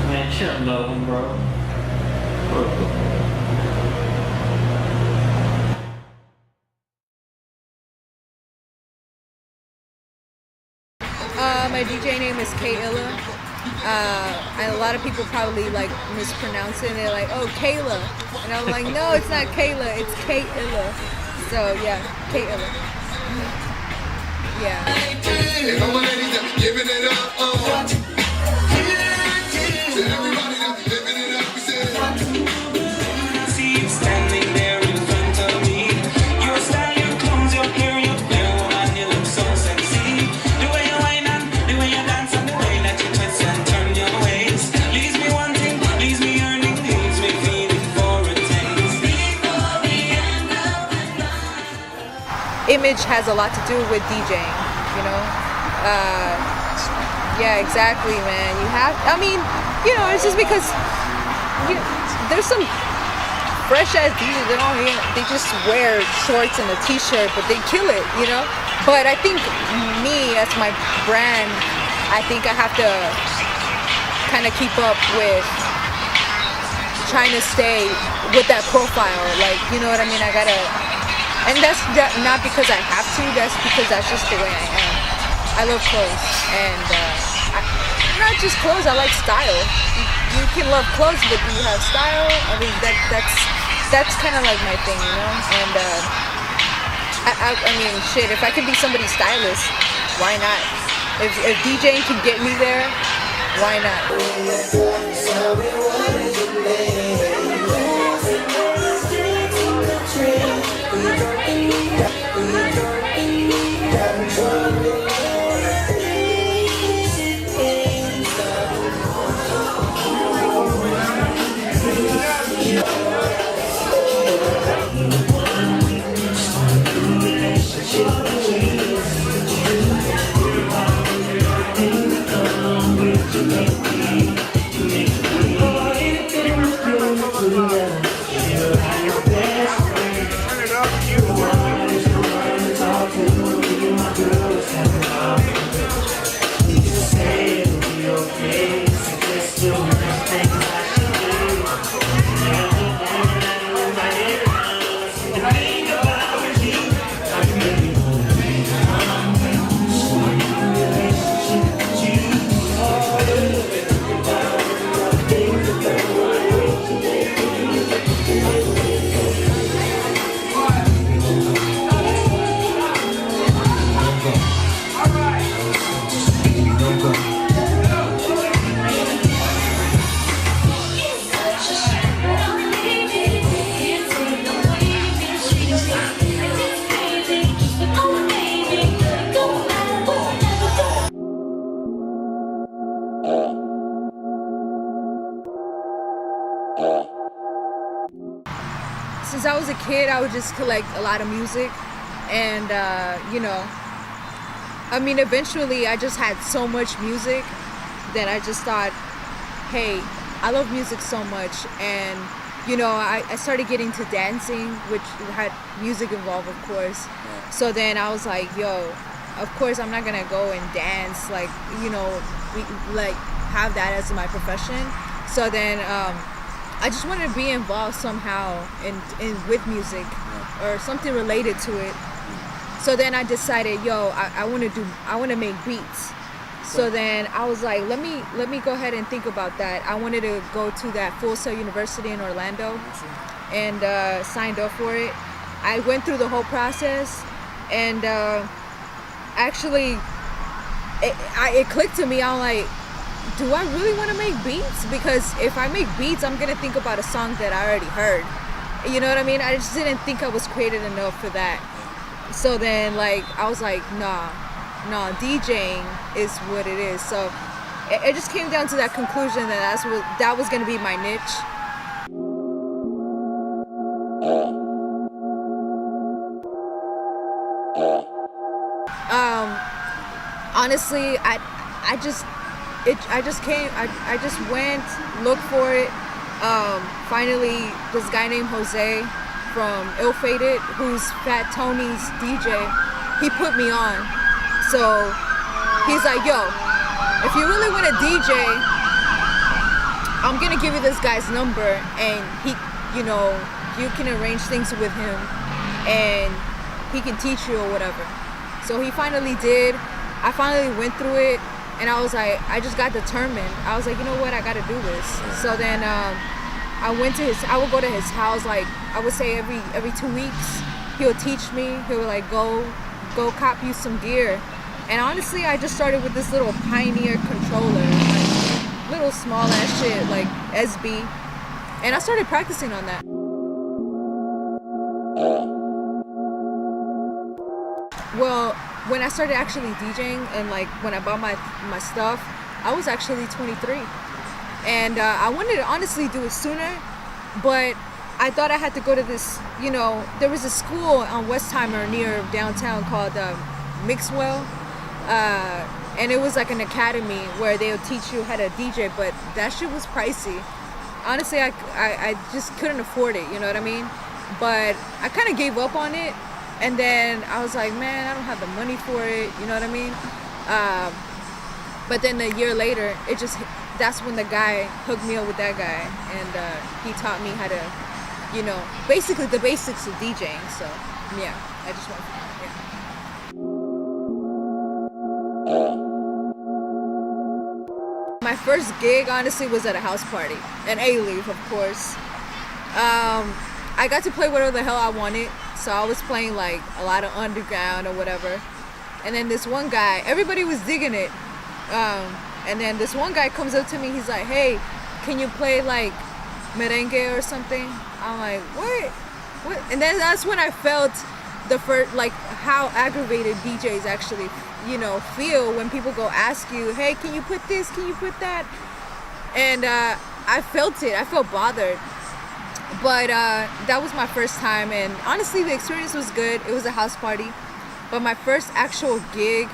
Man, Chip love him, bro. My DJ name is Kay Illah. And a lot of people probably like mispronounce it. They're like, "Oh, Kayla," and I'm like, "No, it's not Kayla. It's Kay Illah." So yeah, Kay Illah. Yeah. Image has a lot to do with DJing, you know. Yeah, exactly, man. You have, I mean, you know, it's just because there's some fresh ass DJs. They just wear shorts and a t-shirt, but they kill it, you know. But I think me as my brand, I think I have to kind of keep up with trying to stay with that profile, like, you know what I mean. I gotta. And that's not because I have to, that's because that's just the way I am. I love clothes, and not just clothes, I like style. You can love clothes, but do you have style? I mean, that's kind of like my thing, you know? And I mean, shit, if I could be somebody's stylist, why not? If DJing can get me there, why not? Since I was a kid, I would just collect a lot of music, and you know, I mean, eventually I just had so much music that I just thought, hey, I love music so much. And you know, I started getting to dancing, which had music involved, of course. So then I was like, yo, of course I'm not gonna go and dance, like, you know, like have that as my profession. So then I just wanted to be involved somehow in with music or something related to it. So then I decided, yo, I want to make beats. So then I was like, let me go ahead and think about that. I wanted to go to that Full Sail University in Orlando, and signed up for it. I went through the whole process, and actually, it clicked to me. I'm like, do I really want to make beats? Because if I make beats, I'm gonna think about a song that I already heard. You know what I mean? I just didn't think I was creative enough for that. So then, like, I was like, nah, DJing is what it is. So it just came down to that conclusion that that was gonna be my niche. Honestly, I just went, looked for it. Finally, this guy named Jose from Ill Fated, who's Fat Tony's DJ, he put me on. So he's like, yo, if you really want to DJ, I'm gonna give you this guy's number, and he, you know, you can arrange things with him, and he can teach you or whatever. So he finally did. I finally went through it, and I was like, I just got determined. I was like, you know what, I gotta do this. So then I would go to his house, like I would say every 2 weeks. He would teach me. He would like go cop you some gear. And honestly, I just started with this little Pioneer controller, like little small ass shit, like SB. And I started practicing on that. Well, when I started actually DJing and like when I bought my stuff, I was actually 23. And I wanted to honestly do it sooner, but I thought I had to go to this, you know, there was a school on Westheimer near downtown called Mixwell. And it was like an academy where they'll teach you how to DJ, but that shit was pricey. Honestly, I just couldn't afford it, you know what I mean? But I kind of gave up on it, and then I was like, man, I don't have the money for it, you know what I mean? But then a year later, that's when the guy hooked me up with that guy, and he taught me how to, you know, basically the basics of DJing. So yeah, I just went for that. My first gig, honestly, was at a house party, an A-Leave, of course. I got to play whatever the hell I wanted, so I was playing like a lot of underground or whatever. And then this one guy, everybody was digging it. And then this one guy comes up to me, he's like, hey, can you play like merengue or something? I'm like, what? And then that's when I felt the first, like how aggravated DJs actually, you know, feel when people go ask you, hey, can you put this, can you put that? And I felt it, I felt bothered. But that was my first time, and honestly the experience was good. It was a house party. But my first actual gig,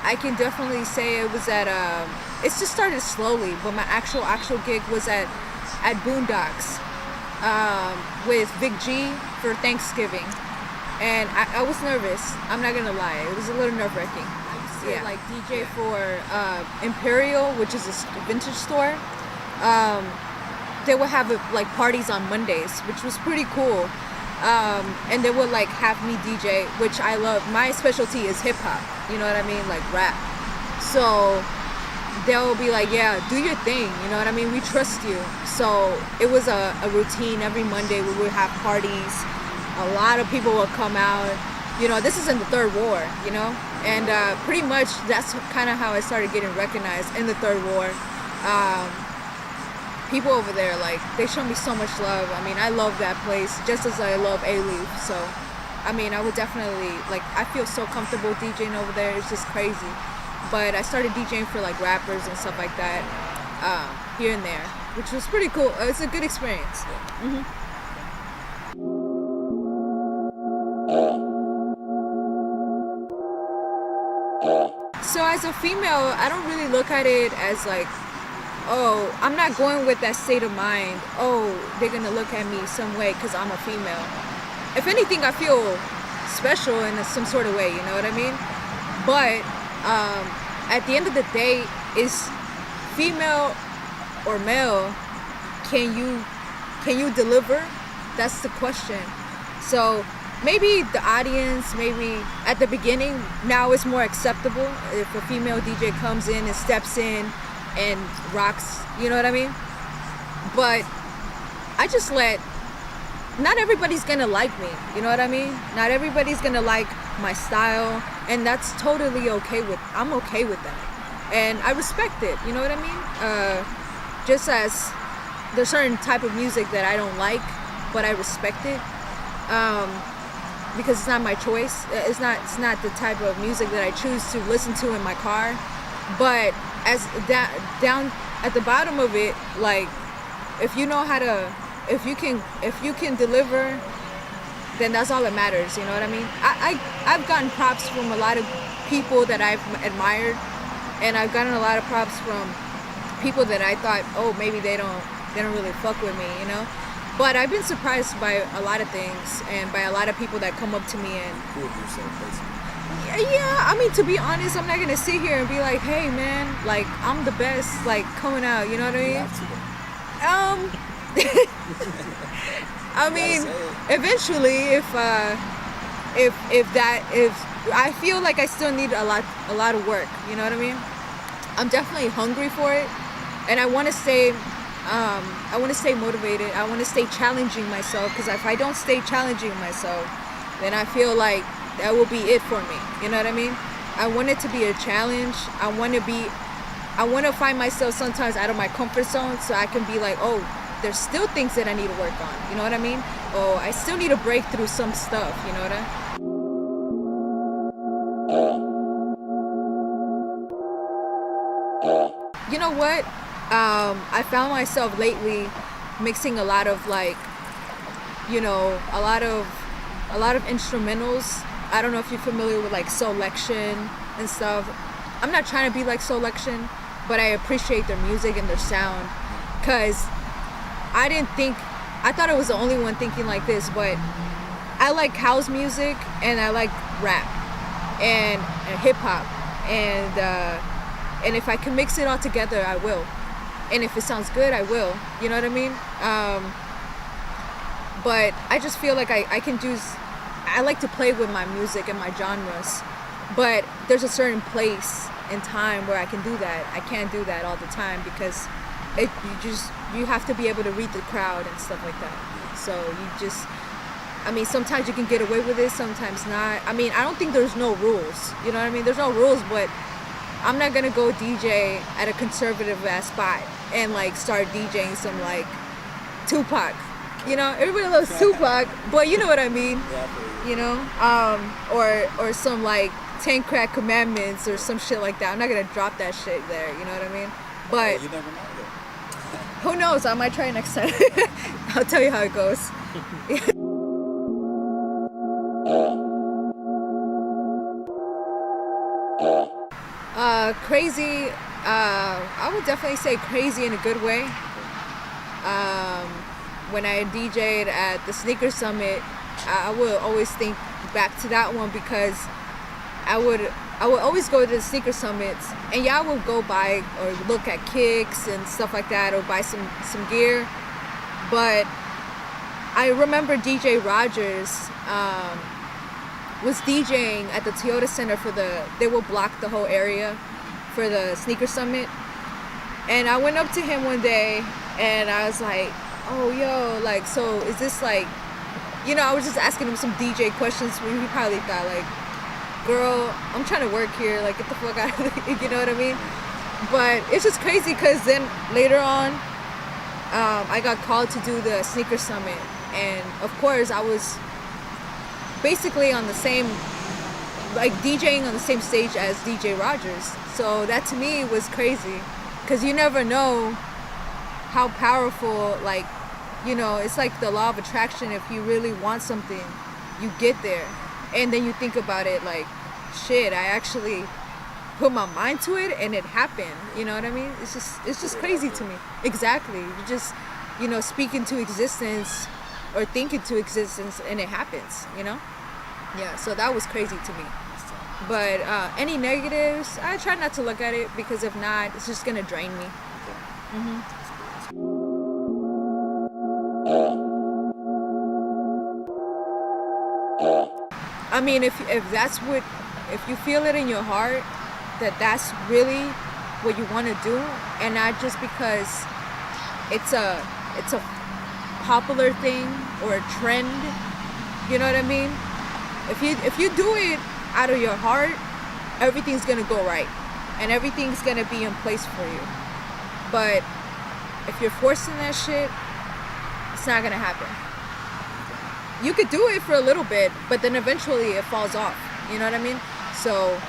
I can definitely say it was at it just started slowly, but my actual gig was at Boondocks with Big G for Thanksgiving. And I was nervous, I'm not gonna lie, it was a little nerve-wracking. I used to like DJ for Imperial, which is a vintage store. They would have like parties on Mondays, which was pretty cool. And they would like have me DJ, which I love. My specialty is hip hop, you know what I mean, like rap. So they'll be like, yeah, do your thing, you know what I mean, we trust you. So it was a routine. Every Monday we would have parties. A lot of people would come out. You know, this is in the Third War, you know, and pretty much that's kind of how I started getting recognized in the Third War. People over there, like, they show me so much love. I mean, I love that place just as I love A-Leaf. So, I mean, I would definitely, like, I feel so comfortable DJing over there. It's just crazy. But I started DJing for, like, rappers and stuff like that here and there, which was pretty cool. It's a good experience. Mm-hmm. So as a female, I don't really look at it as, like, oh, I'm not going with that state of mind, oh, they're gonna look at me some way because I'm a female. If anything, I feel special in some sort of way, you know what I mean? But at the end of the day, is female or male, can you deliver? That's the question. So maybe the audience, maybe at the beginning, now it's more acceptable if a female DJ comes in and steps in and rocks, you know what I mean? But I just not everybody's gonna like me, you know what I mean? Not everybody's gonna like my style, and that's totally I'm okay with that. And I respect it, you know what I mean? Just as there's certain type of music that I don't like, but I respect it. Because it's not my choice. It's not the type of music that I choose to listen to in my car. But as down at the bottom of it, like, if you know how to, if you can deliver, then that's all that matters, you know what I mean? I've gotten props from a lot of people that I've admired, and I've gotten a lot of props from people that I thought, oh, maybe they don't really fuck with me, you know? But I've been surprised by a lot of things and by a lot of people that come up to me and Prove yourself, basically. yeah, I mean, to be honest, I'm not gonna sit here and be like, hey man, like I'm the best, like coming out, you know what I You mean? have to, though. I mean, eventually, if I feel like I still need a lot of work, you know what I mean? I'm definitely hungry for it, and I want to stay motivated. I want to stay challenging myself, because if I don't stay challenging myself, then I feel like that will be it for me. You know what I mean? I want it to be a challenge. I want to find myself sometimes out of my comfort zone, so I can be like, oh, there's still things that I need to work on. You know what I mean? Oh, I still need to break through some stuff. You know what I mean? You know what? I found myself lately mixing a lot of like, you know, a lot of instrumentals. I don't know if you're familiar with like Selection and stuff. I'm not trying to be like Selection, but I appreciate their music and their sound, because I thought I was the only one thinking like this, but I like house music and I like rap and hip hop, and if I can mix it all together, I will. And if it sounds good, I will. You know what I mean? But I just feel like I can do. I like to play with my music and my genres, but there's a certain place and time where I can do that. I can't do that all the time, because you have to be able to read the crowd and stuff like that. So I mean, sometimes you can get away with it, sometimes not. I mean, I don't think there's no rules. You know what I mean? There's no rules, but I'm not gonna go DJ at a conservative ass spot and like start DJing some like Tupac. You know, everybody loves Tupac, but you know what I mean. You know, or some like 10 Crack Commandments or some shit like that. I'm not gonna drop that shit there. You know what I mean? But You never know, though. who knows? I might try next time. I'll tell you how it goes. Crazy. I would definitely say crazy in a good way. When I DJ'd at the Sneaker Summit, I would always think back to that one, because I would always go to the Sneaker Summits, and yeah, I would go buy or look at kicks and stuff like that, or buy some gear. But I remember DJ Rogers was DJing at the Toyota Center they will block the whole area for the Sneaker Summit. And I went up to him one day and I was like, oh, yo, like, so is this like, you know, I was just asking him some DJ questions where he probably thought like, girl, I'm trying to work here, like, get the fuck out of here, you know what I mean? But it's just crazy, because then later on, I got called to do the Sneaker Summit. And of course, I was basically on the same, like DJing on the same stage as DJ Rogers. So that to me was crazy, because you never know how powerful, like, you know, it's like the law of attraction. If you really want something, you get there. And then you think about it like, shit, I actually put my mind to it and it happened. You know what I mean? It's just crazy to me. Exactly. You just, you know, speak into existence or think into existence and it happens, you know? Yeah, so that was crazy to me. But any negatives, I try not to look at it, because if not, it's just gonna drain me. I mean, if that's what, if you feel it in your heart that that's really what you want to do, and not just because it's a popular thing or a trend, you know what I mean? If you do it out of your heart, everything's gonna go right, and everything's gonna be in place for you. But if you're forcing that shit, it's not gonna happen. You could do it for a little bit, but then eventually it falls off. You know what I mean? So,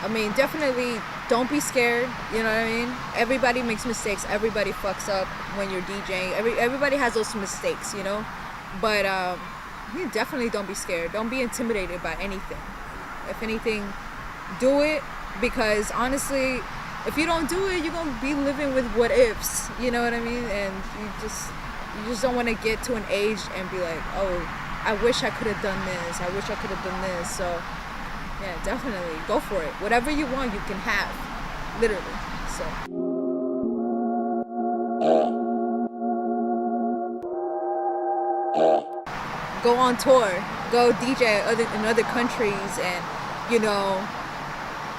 I mean, definitely don't be scared. You know what I mean? Everybody makes mistakes. Everybody fucks up when you're DJing. Everybody has those mistakes, you know? But you definitely don't be scared. Don't be intimidated by anything. If anything, do it, because honestly, if you don't do it, you're going to be living with what ifs. You know what I mean? And You just don't want to get to an age and be like, oh, I wish I could have done this. I wish I could have done this. So, yeah, definitely go for it. Whatever you want, you can have, literally. So. Go on tour, go DJ in other countries, and you know,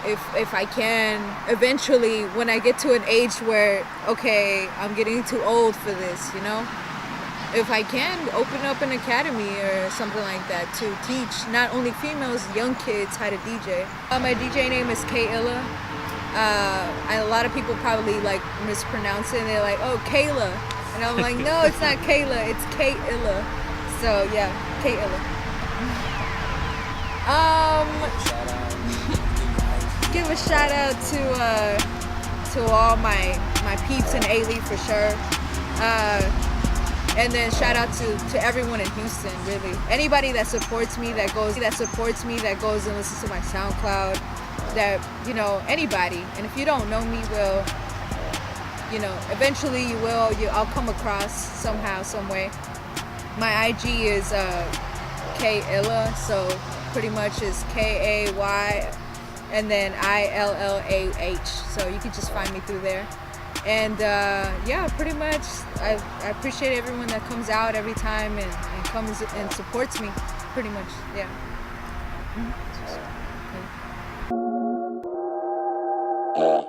if I can, eventually when I get to an age where, okay, I'm getting too old for this, you know, if I can open up an academy or something like that to teach not only females, young kids how to DJ. My DJ name is Kay Illah. A lot of people probably like mispronounce it, and they're like, oh, Kayla, and I'm like, no, it's not Kayla, it's Kay Illah. So yeah, Kay Illah. Give a shout out to all my peeps in A-League for sure. And then shout out to everyone in Houston, really. Anybody that supports me, that goes and listens to my SoundCloud, that, you know, anybody. And if you don't know me, well, you know, eventually you will. I'll come across somehow, some way. My IG is Kay Illah, so pretty much is Kay and then ILLAH. So you can just find me through there. And yeah, pretty much I appreciate everyone that comes out every time and comes and supports me. Pretty much, yeah. Mm-hmm. Yeah.